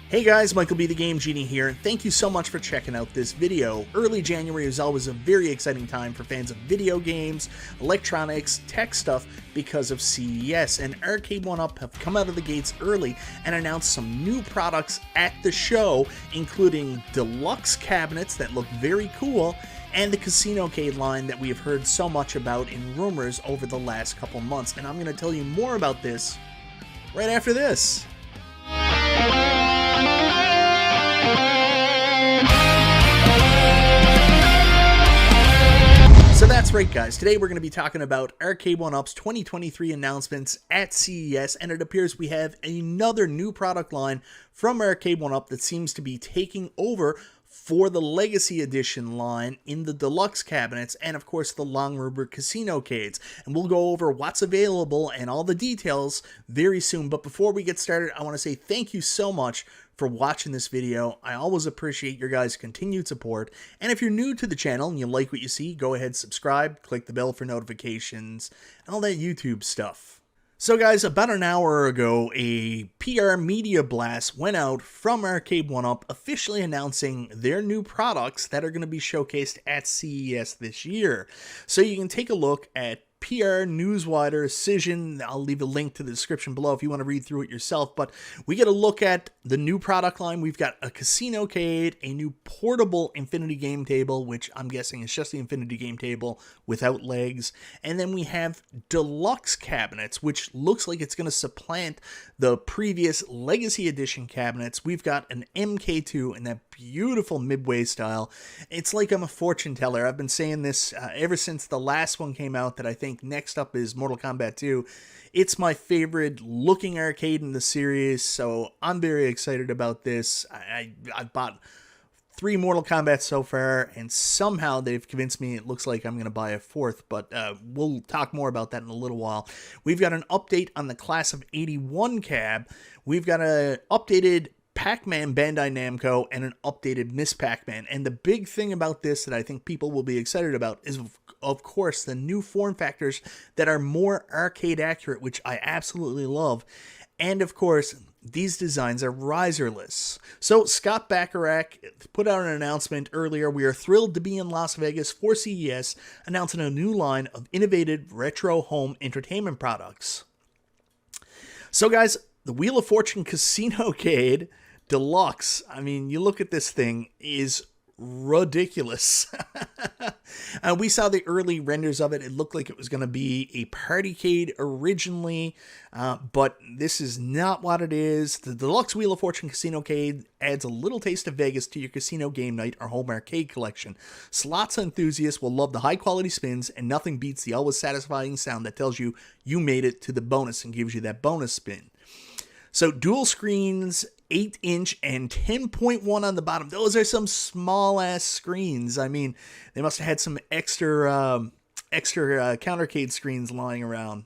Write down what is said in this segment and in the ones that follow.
Hey guys, MichaelBtheGameGenie here, and thank you so much for checking out this video. Early January is always a very exciting time for fans of video games, electronics, tech stuff because of CES, and Arcade1Up have come out of the gates early and announced some new products at the show, including deluxe cabinets that look very cool, and the Casino Cade line that we have heard so much about in rumors over the last couple months. And I'm going to tell you more about this right after this. So that's right, guys. Today we're going to be talking about Arcade1Up's 2023 announcements at CES, and it appears we have another new product line from Arcade1Up that seems to be taking over for the Legacy Edition line in the deluxe cabinets, and of course the long-rumored Casino Cades. And we'll go over what's available and all the details very soon. But before we get started, I want to say thank you so much for watching this video. I always appreciate your guys' continued support. And if you're new to the channel and you like what you see, go ahead, subscribe, click the bell for notifications, and all that YouTube stuff. So guys, about an hour ago, a PR media blast went out from Arcade1Up officially announcing their new products that are going to be showcased at CES this year. So you can take a look at PR Newswire Decision. I'll leave a link to the description below if you want to read through it yourself. But we get a look at the new product line. We've got a Casino Cade, a new portable infinity game table, which I'm guessing is just the infinity game table without legs. And then we have deluxe cabinets, which looks like it's going to supplant the previous Legacy Edition cabinets. We've got an MK2 in that beautiful Midway style. It's like I'm a fortune teller. I've been saying this ever since the last one came out, that I think next up is Mortal Kombat 2. It's my favorite looking arcade in the series, so I'm very excited about this. I've bought 3 Mortal Kombat so far, and somehow they've convinced me it looks like I'm going to buy a 4th, but we'll talk more about that in a little while. We've got an update on the Class of '81 cab. We've got an updated Pac-Man Bandai Namco and an updated Miss Pac-Man. And the big thing about this that I think people will be excited about is, of course, the new form factors that are more arcade accurate, which I absolutely love. And of course, these designs are riserless. So Scott Bacharach put out an announcement earlier. We are thrilled to be in Las Vegas for CES, announcing a new line of innovative retro home entertainment products. So guys, the Wheel of Fortune Casino Cade Deluxe, I mean, you look at this thing, is ridiculous. We saw the early renders of it. It looked like it was going to be a partycade originally, but this is not what it is. The Deluxe Wheel of Fortune Casino Cade adds a little taste of Vegas to your casino game night or home arcade collection. Slots enthusiasts will love the high-quality spins, and nothing beats the always satisfying sound that tells you you made it to the bonus and gives you that bonus spin. So dual screens, 8-inch and 10.1 on the bottom. Those are some small-ass screens. I mean, they must have had some extra countercade screens lying around.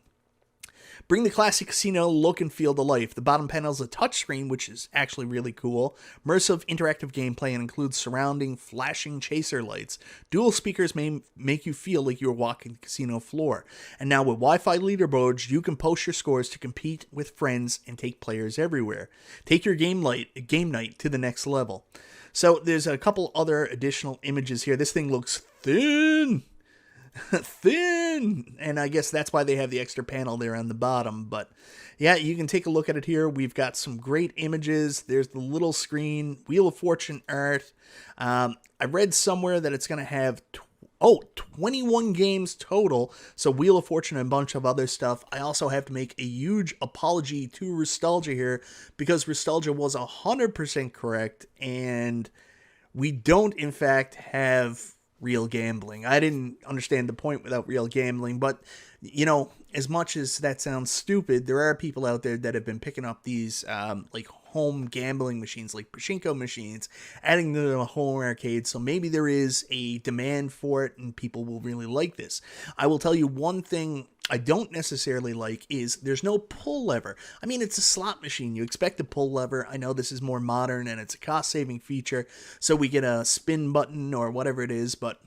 Bring the classic casino look and feel to life. The bottom panel is a touchscreen, which is actually really cool. Immersive interactive gameplay and includes surrounding flashing chaser lights. Dual speakers may make you feel like you're walking the casino floor. And now with Wi-Fi leaderboards, you can post your scores to compete with friends and take players everywhere. Take your game night to the next level. So there's a couple other additional images here. This thing looks thin. And I guess that's why they have the extra panel there on the bottom. But yeah, you can take a look at it here. We've got some great images. There's the little screen, Wheel of Fortune art. I read somewhere that it's going to have 21 games total, so Wheel of Fortune and a bunch of other stuff. I also have to make a huge apology to Restalgia here, because Restalgia was 100% correct, and we don't in fact have real gambling. I didn't understand the point without real gambling, but you know, as much as that sounds stupid, there are people out there that have been picking up these like home gambling machines, like pachinko machines, adding them to a home arcade. So maybe there is a demand for it and people will really like this. I will tell you one thing I don't necessarily like is there's no pull lever. I mean, it's a slot machine. You expect a pull lever. I know this is more modern and it's a cost-saving feature, so we get a spin button or whatever it is, but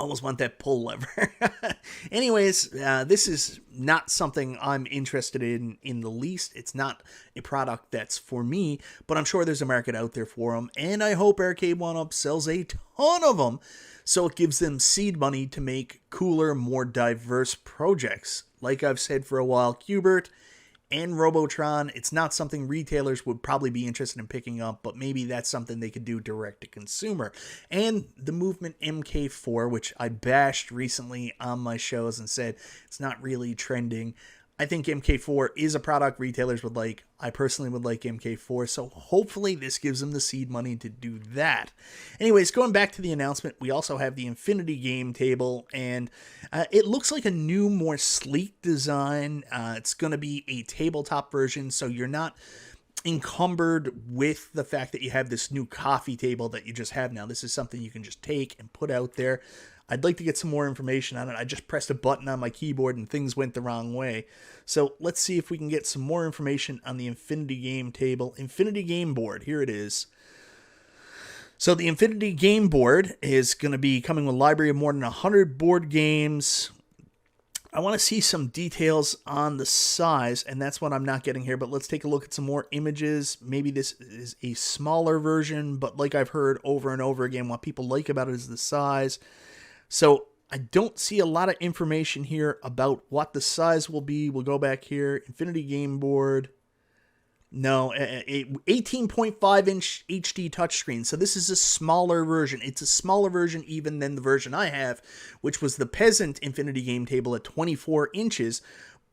Almost want that pull lever. Anyways, this is not something I'm interested in the least. It's not a product that's for me, but I'm sure there's a market out there for them, and I hope Arcade1Up sells a ton of them so it gives them seed money to make cooler, more diverse projects. Like I've said for a while, Qbert and Robotron, it's not something retailers would probably be interested in picking up, but maybe that's something they could do direct to consumer. And the Movement MK4, which I bashed recently on my shows and said it's not really trending. I think MK4 is a product retailers would like. I personally would like MK4, so hopefully this gives them the seed money to do that. Anyways, going back to the announcement, we also have the Infinity Game Table, and it looks like a new, more sleek design. It's going to be a tabletop version, so you're not encumbered with the fact that you have this new coffee table that you just have now. This is something you can just take and put out there. I'd like to get some more information on it. I just pressed a button on my keyboard and things went the wrong way. So let's see if we can get some more information on the Infinity Game Table. Infinity Game Board, here it is. So the Infinity Game Board is going to be coming with a library of more than 100 board games. I want to see some details on the size, and that's what I'm not getting here, but let's take a look at some more images. Maybe this is a smaller version, but like I've heard over and over again, what people like about it is the size. So I don't see a lot of information here about what the size will be. We'll go back here. Infinity Game Board. No, 18.5-inch HD touchscreen. So this is a smaller version. It's a smaller version even than the version I have, which was the Peasant Infinity Game Table at 24 inches.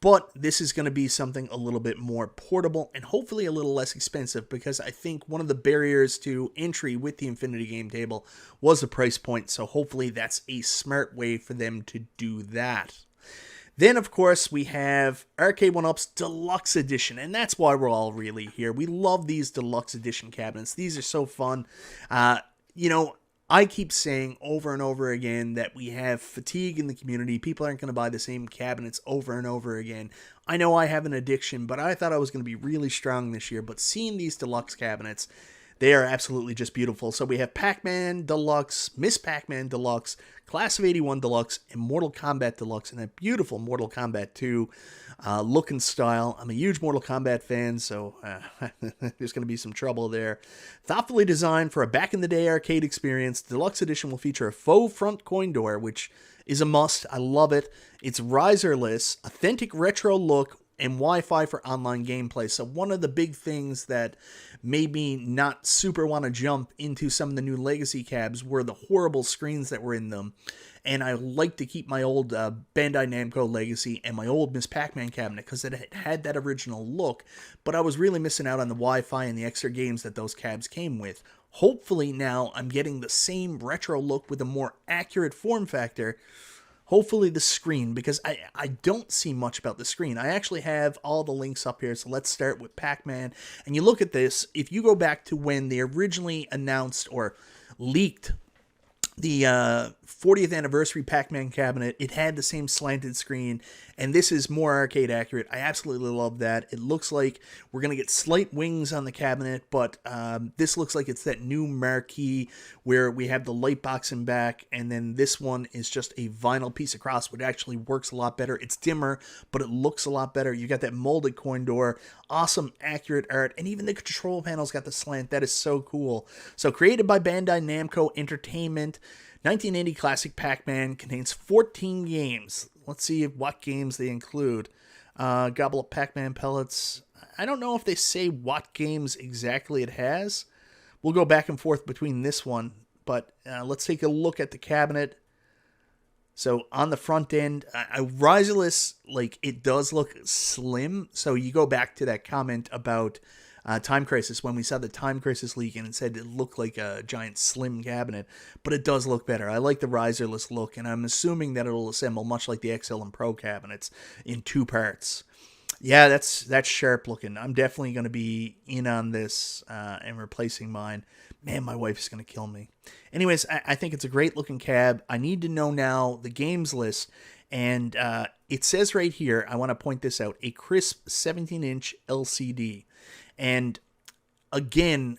But this is going to be something a little bit more portable and hopefully a little less expensive, because I think one of the barriers to entry with the Infinity Game Table was the price point. So hopefully that's a smart way for them to do that. Then, of course, we have Arcade1Up's Deluxe Edition, and that's why we're all really here. We love these Deluxe Edition cabinets. These are so fun. I keep saying over and over again that we have fatigue in the community. People aren't going to buy the same cabinets over and over again. I know I have an addiction, but I thought I was going to be really strong this year. But seeing these deluxe cabinets, they are absolutely just beautiful. So we have Pac-Man Deluxe, Miss Pac-Man Deluxe, Class of 81 Deluxe, and Mortal Kombat Deluxe, and that beautiful Mortal Kombat 2 look and style. I'm a huge Mortal Kombat fan, so there's going to be some trouble there. Thoughtfully designed for a back-in-the-day arcade experience, Deluxe Edition will feature a faux front coin door, which is a must. I love it. It's riserless, authentic retro look, and Wi-Fi for online gameplay. So one of the big things that made me not super want to jump into some of the new legacy cabs were the horrible screens that were in them. And I like to keep my old Bandai Namco Legacy and my old Miss Pac-Man cabinet because it had that original look, but I was really missing out on the Wi-Fi and the extra games that those cabs came with. Hopefully now I'm getting the same retro look with a more accurate form factor. Hopefully the screen, because I don't see much about the screen. I actually have all the links up here, so let's start with Pac-Man. And you look at this, if you go back to when they originally announced or leaked the 40th anniversary Pac-Man cabinet, it had the same slanted screen, and this is more arcade accurate. I absolutely love that. It looks like we're going to get slight wings on the cabinet, but this looks like it's that new marquee where we have the light box in back, and then this one is just a vinyl piece across, which actually works a lot better. It's dimmer, but it looks a lot better. You got that molded coin door, awesome accurate art, and even the control panel's got the slant. That is so cool. So created by Bandai Namco Entertainment, 1980 classic Pac-Man contains 14 games. Let's see what games they include. Gobble up Pac-Man pellets. I don't know if they say what games exactly it has. We'll go back and forth between this one, but let's take a look at the cabinet. So on the front end, riserless, like it does look slim. So you go back to that comment about Time Crisis, when we saw the Time Crisis leak and it said it looked like a giant slim cabinet, but it does look better. I like the riserless look, and I'm assuming that it'll assemble much like the XL and Pro cabinets in 2 parts. Yeah, that's sharp looking. I'm definitely going to be in on this and replacing mine. Man, my wife is going to kill me. Anyways, I think it's a great looking cab. I need to know now the games list, and it says right here, I want to point this out, a crisp 17-inch LCD. And again,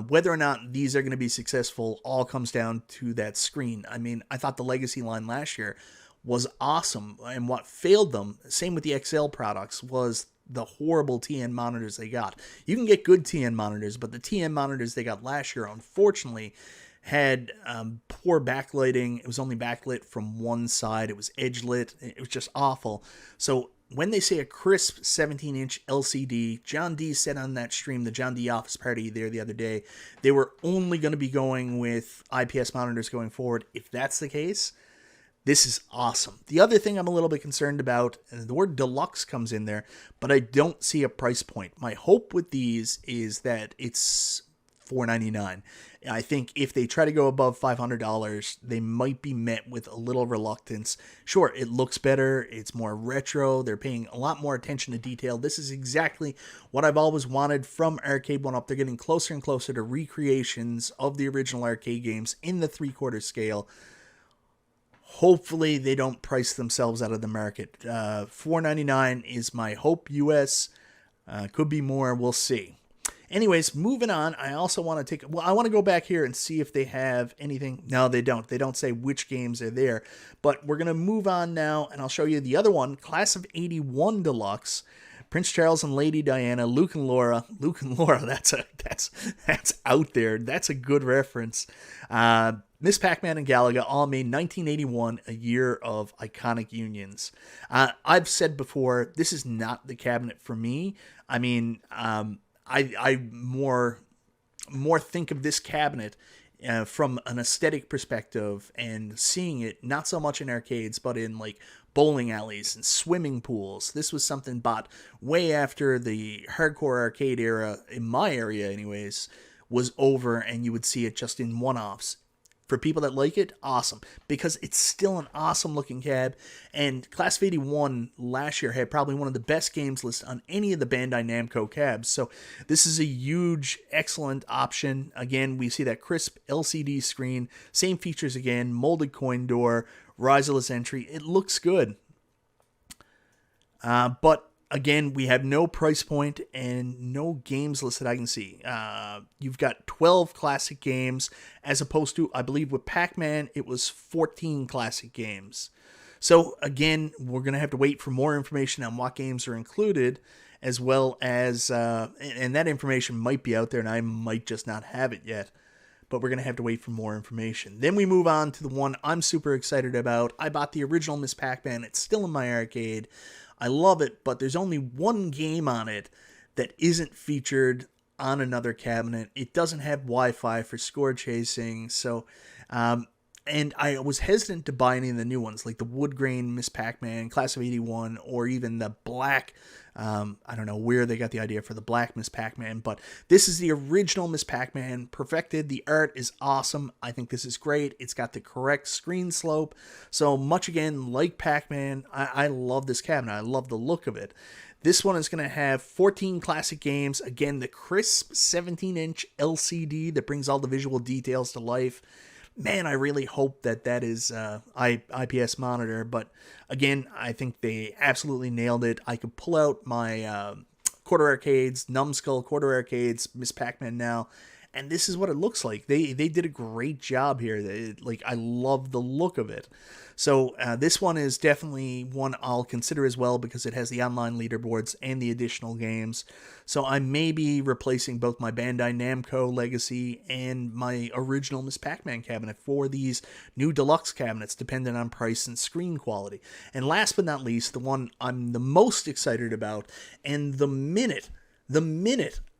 whether or not these are going to be successful all comes down to that screen. I mean, I thought the Legacy line last year was awesome, and what failed them, same with the XL products, was the horrible TN monitors they got. You can get good TN monitors, but the TN monitors they got last year, unfortunately, had poor backlighting. It was only backlit from one side. It was edge lit. It was just awful. So when they say a crisp 17-inch LCD, John D said on that stream, the John D Office Party there the other day, they were only going to be going with IPS monitors going forward. If that's the case, this is awesome. The other thing I'm a little bit concerned about, and the word deluxe comes in there, but I don't see a price point. My hope with these is that it's $499. I think if they try to go above $500, they might be met with a little reluctance. Sure, it looks better. It's more retro. They're paying a lot more attention to detail. This is exactly what I've always wanted from Arcade1Up. They're getting closer and closer to recreations of the original arcade games in the 3/4 scale. Hopefully, they don't price themselves out of the market. $499 is my hope, US. Could be more. We'll see. Anyways, moving on, I also want to I want to go back here and see if they have anything. No, they don't. They don't say which games are there. But we're going to move on now, and I'll show you the other one, Class of 81 Deluxe. Prince Charles and Lady Diana, Luke and Laura. Luke and Laura, that's out there. That's a good reference. Miss Pac-Man and Galaga all made 1981 a year of iconic unions. I've said before, this is not the cabinet for me. I mean, I more think of this cabinet from an aesthetic perspective and seeing it not so much in arcades, but in like bowling alleys and swimming pools. This was something bought way after the hardcore arcade era, in my area anyways, was over, and you would see it just in one-offs. For people that like it, awesome, because it's still an awesome looking cab. And Class of 81 last year had probably one of the best games listed on any of the Bandai Namco cabs. So this is a huge, excellent option. Again, we see that crisp LCD screen, same features again, molded coin door, riserless entry. It looks good. But again, we have no price point and no games listed I can see. You've got 12 classic games, as opposed to, I believe with Pac-Man, it was 14 classic games. So again, we're going to have to wait for more information on what games are included, as well as, and that information might be out there and I might just not have it yet. But we're going to have to wait for more information. Then we move on to the one I'm super excited about. I bought the original Miss Pac-Man. It's still in my arcade. I love it, but there's only one game on it that isn't featured on another cabinet. It doesn't have Wi-Fi for score chasing, so and I was hesitant to buy any of the new ones, like the wood grain Miss Pac-Man, Class of 81, or even the black. I don't know where they got the idea for the black Miss Pac-Man, but this is the original Miss Pac-Man, perfected. The art is awesome. I think this is great. It's got the correct screen slope. So much again, like Pac-Man, I love this cabinet. I love the look of it. This one is going to have 14 classic games. Again, the crisp 17-inch LCD that brings all the visual details to life. Man, I really hope that is IPS monitor, but again, I think they absolutely nailed it. I could pull out my quarter arcades, Numbskull quarter arcades, Miss Pac-Man now, and this is what it looks like. They did a great job here. I love the look of it. So this one is definitely one I'll consider as well, because it has the online leaderboards and the additional games. So I may be replacing both my Bandai Namco Legacy and my original Miss Pac-Man cabinet for these new deluxe cabinets, depending on price and screen quality. And last but not least, the one I'm the most excited about, and the minute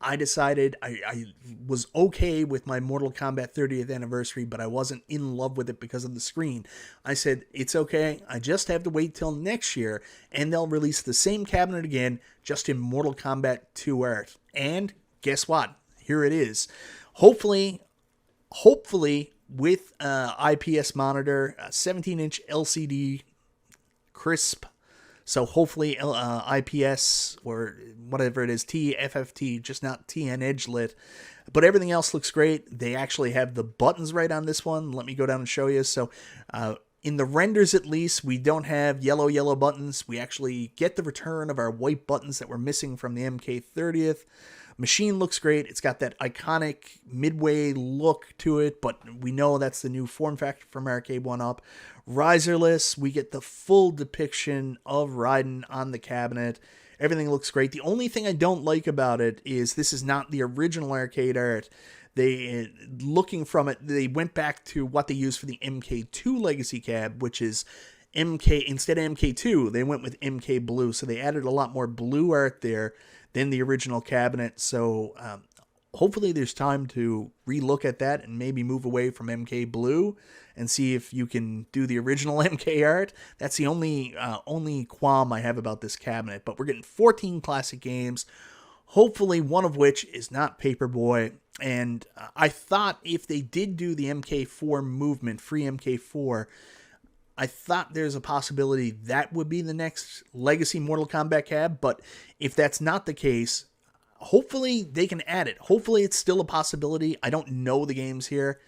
I decided I was okay with my Mortal Kombat 30th anniversary, but I wasn't in love with it because of the screen, I said, it's okay. I just have to wait till next year, and they'll release the same cabinet again, just in Mortal Kombat 2 art. And guess what? Here it is. Hopefully with IPS monitor, 17-inch LCD, crisp. So hopefully IPS or whatever it is, TFFT, just not TN edge lit. But everything else looks great. They actually have the buttons right on this one. Let me go down and show you. So in the renders at least, we don't have yellow buttons. We actually get the return of our white buttons that were missing from the MK30th. Machine looks great. It's got that iconic midway look to it, but we know that's the new form factor from Arcade1Up. Riserless, we get the full depiction of Raiden on the cabinet. Everything looks great. The only thing I don't like about it is this is not the original arcade art. Looking from it, they went back to what they used for the MK2 Legacy Cab, which is MK, instead of MK2, they went with MK Blue. So they added a lot more blue art there than the original cabinet. So hopefully there's time to relook at that and maybe move away from MK Blue and see if you can do the original MK art. That's the only qualm I have about this cabinet. But we're getting 14 classic games, hopefully one of which is not Paperboy. And I thought if they did do the MK4 movement, free MK4, I thought there's a possibility that would be the next Legacy Mortal Kombat cab. But if that's not the case, hopefully they can add it. Hopefully it's still a possibility. I don't know the games here.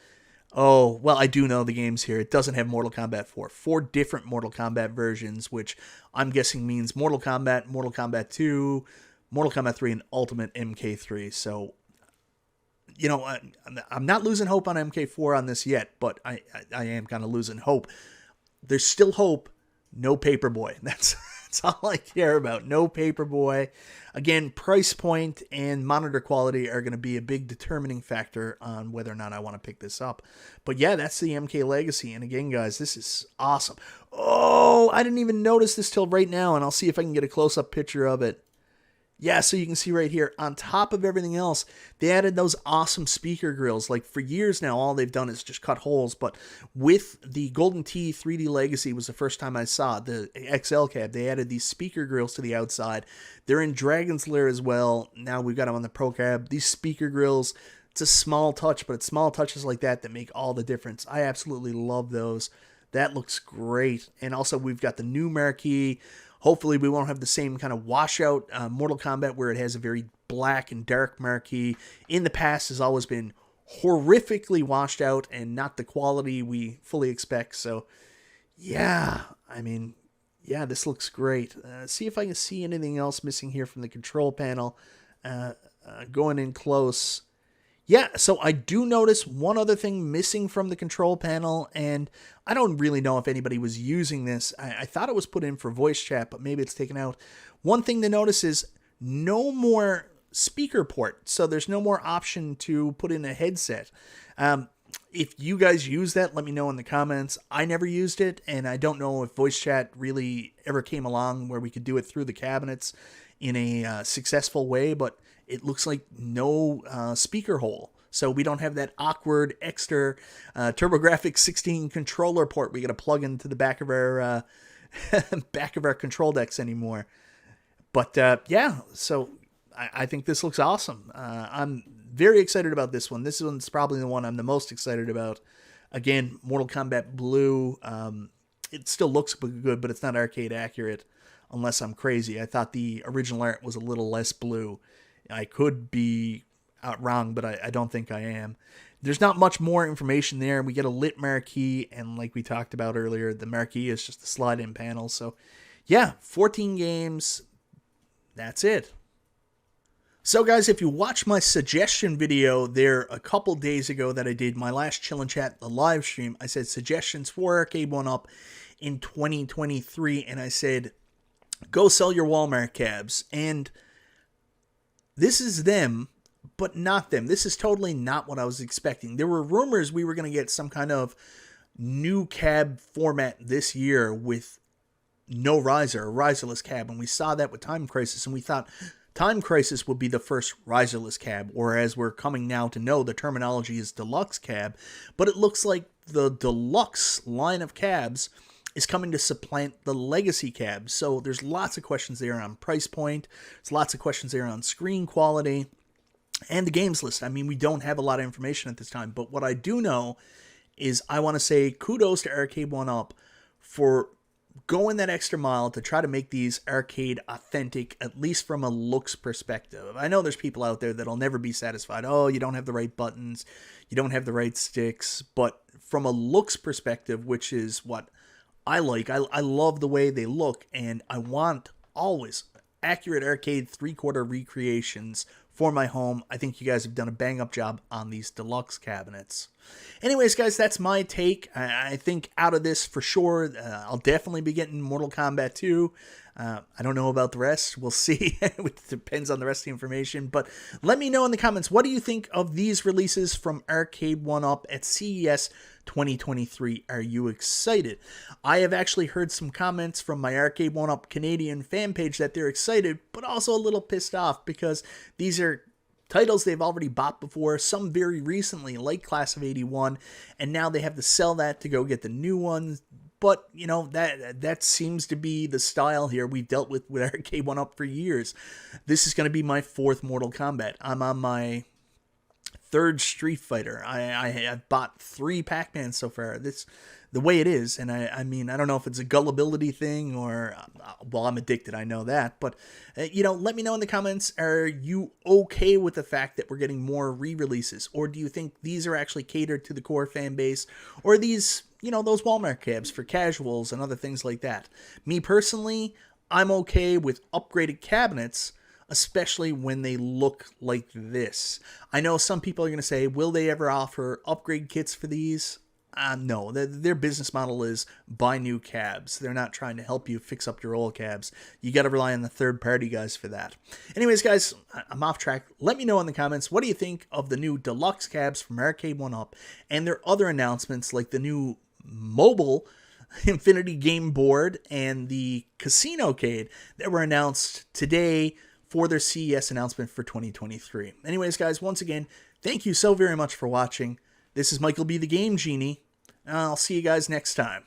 Oh, well, I do know the games here. It doesn't have Mortal Kombat 4. 4 different Mortal Kombat versions, which I'm guessing means Mortal Kombat 2, Mortal Kombat 3, and Ultimate MK3. So, you know, I'm not losing hope on MK4 on this yet, but I am kind of losing hope. There's still hope. No Paperboy. That's all I care about. No Paperboy. Again, price point and monitor quality are going to be a big determining factor on whether or not I want to pick this up. But yeah, that's the MK Legacy. And again, guys, this is awesome. Oh, I didn't even notice this till right now, and I'll see if I can get a close-up picture of it. Yeah, so you can see right here, on top of everything else, they added those awesome speaker grills. Like, for years now, all they've done is just cut holes. But with the Golden Tee 3D Legacy was the first time I saw the XL cab. They added these speaker grills to the outside. They're in Dragon's Lair as well. Now we've got them on the Pro Cab. These speaker grills, it's a small touch, but it's small touches like that that make all the difference. I absolutely love those. That looks great. And also, we've got the new marquee. Hopefully we won't have the same kind of washout Mortal Kombat where it has a very black and dark marquee. In the past has always been horrifically washed out and not the quality we fully expect. So, yeah, I mean, yeah, this looks great. See if I can see anything else missing here from the control panel. Going in close. Yeah, so I do notice one other thing missing from the control panel, and I don't really know if anybody was using this. I thought it was put in for voice chat, but maybe it's taken out. One thing to notice is no more speaker port, so there's no more option to put in a headset. If you guys use that, let me know in the comments. I never used it, and I don't know if voice chat really ever came along where we could do it through the cabinets in a successful way, but it looks like no speaker hole. So we don't have that awkward extra TurboGrafx 16 controller port we got to plug into the back of our control decks anymore. But yeah, so I think this looks awesome. I'm very excited about this one. This one's probably the one I'm the most excited about. Again, Mortal Kombat Blue. It still looks good, but it's not arcade accurate unless I'm crazy. I thought the original art was a little less blue. I could be wrong, but I don't think I am. There's not much more information there. We get a lit marquee, and like we talked about earlier, the marquee is just a slide-in panel. So, yeah, 14 games. That's it. So, guys, if you watch my suggestion video there a couple days ago that I did, my last Chill and Chat, the live stream, I said suggestions for Arcade1Up in 2023, and I said, go sell your Walmart cabs. And this is them, but not them. This is totally not what I was expecting. There were rumors we were going to get some kind of new cab format this year with no riser, a riserless cab. And we saw that with Time Crisis, and we thought Time Crisis would be the first riserless cab, or as we're coming now to know, the terminology is deluxe cab. But it looks like the deluxe line of cabs is coming to supplant the legacy cab. So there's lots of questions there on price point. There's lots of questions there on screen quality and the games list. I mean, we don't have a lot of information at this time, but what I do know is I want to say kudos to Arcade1Up for going that extra mile to try to make these arcade authentic, at least from a looks perspective. I know there's people out there that'll never be satisfied. Oh, you don't have the right buttons, you don't have the right sticks, but from a looks perspective, which is what I like. I love the way they look, and I want always accurate arcade 3/4 recreations for my home. I think you guys have done a bang-up job on these deluxe cabinets. Anyways, guys, that's my take. I think out of this, for sure, I'll definitely be getting Mortal Kombat 2. I don't know about the rest. We'll see. It depends on the rest of the information. But let me know in the comments, what do you think of these releases from Arcade1Up at CES 2023? Are you excited? I have actually heard some comments from my Arcade1Up Canadian fan page that they're excited, but also a little pissed off because these are titles they've already bought before, some very recently, like Class of 81, and now they have to sell that to go get the new ones. But, you know, that seems to be the style here we've dealt with Arcade1Up for years. This is going to be my 4th Mortal Kombat. I'm on my 3rd Street Fighter. I've bought 3 Pac-Man so far. This the way it is, and I mean, I don't know if it's a gullibility thing or, well, I'm addicted, I know that, but, you know, let me know in the comments, are you okay with the fact that we're getting more re-releases, or do you think these are actually catered to the core fan base, or are these, you know, those Walmart cabs for casuals and other things like that? Me personally, I'm okay with upgraded cabinets, especially when they look like this. I know some people are going to say, will they ever offer upgrade kits for these? No, their business model is buy new cabs. They're not trying to help you fix up your old cabs. You got to rely on the third-party guys for that. Anyways, guys, I'm off track. Let me know in the comments, what do you think of the new deluxe cabs from Arcade1Up and their other announcements like the new mobile Infinity game board and the Casino Cade that were announced today for their CES announcement for 2023. Anyways, guys, once again, thank you so very much for watching. This is Michael B. the Game Genie. I'll see you guys next time.